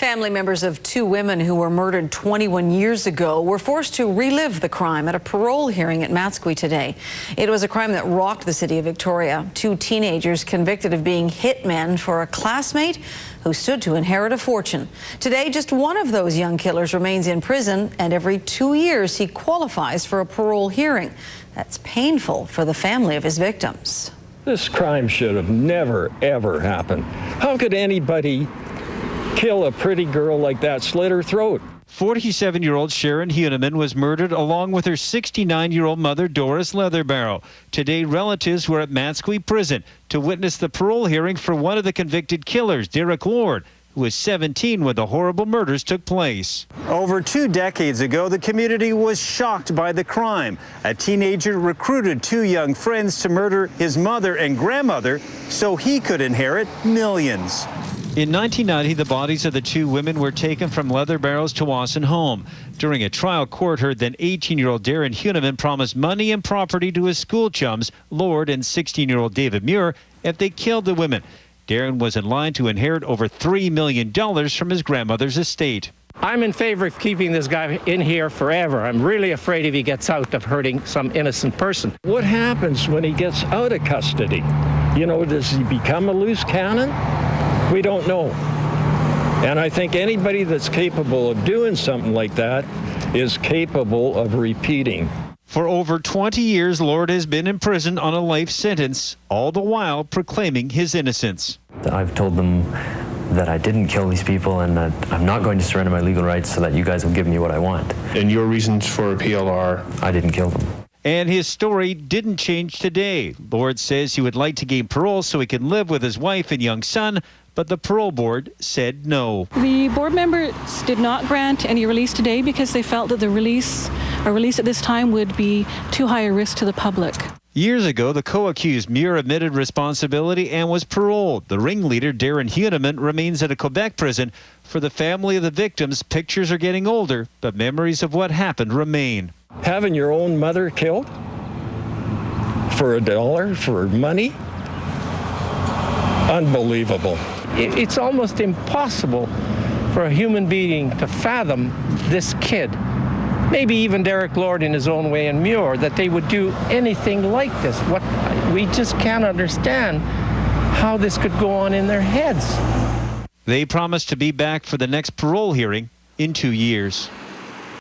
Family members of two women who were murdered 21 years ago were forced to relive the crime at a parole hearing at Matsqui today. It was a crime that rocked the city of Victoria. Two teenagers convicted of being hitmen for a classmate who stood to inherit a fortune. Today, just one of those young killers remains in prison, and every 2 years he qualifies for a parole hearing. That's painful for the family of his victims. This crime should have never, ever happened. How could anybody kill a pretty girl like that, slit her throat? 47-year-old Sharon Huneman was murdered along with her 69-year-old mother, Doris Leatherbarrow. Today, relatives were at Matsqui Prison to witness the parole hearing for one of the convicted killers, Derek Lord, who was 17 when the horrible murders took place. Over 2 decades ago, the community was shocked by the crime. A teenager recruited two young friends to murder his mother and grandmother so he could inherit millions. In 1990, the bodies of the two women were taken from Leatherbarrow's Tawasin home. During a trial, court heard that 18-year-old Darren Huneman promised money and property to his school chums, Lord and 16-year-old David Muir, if they killed the women. Darren was in line to inherit over $3 million from his grandmother's estate. I'm in favor of keeping this guy in here forever. I'm really afraid if he gets out of hurting some innocent person. What happens when he gets out of custody? You know, does he become a loose cannon? We don't know. And I think anybody that's capable of doing something like that is capable of repeating. For over 20 years, Lord has been in prison on a life sentence, all the while proclaiming his innocence. I've told them that I didn't kill these people and that I'm not going to surrender my legal rights so that you guys will give me what I want. And your reasons for appeal are? I didn't kill them. And his story didn't change today. Lord says he would like to gain parole so he can live with his wife and young son, but the parole board said no. The board members did not grant any release today because they felt that a release at this time would be too high a risk to the public. Years ago, the co-accused Muir admitted responsibility and was paroled. The ringleader, Darren Huneman, remains at a Quebec prison. For the family of the victims, pictures are getting older, but memories of what happened remain. Having your own mother killed for $1, for money? Unbelievable. It's almost impossible for a human being to fathom this kid, maybe even Derek Lord in his own way and Muir, that they would do anything like this. We just can't understand how this could go on in their heads. They promised to be back for the next parole hearing in 2 years.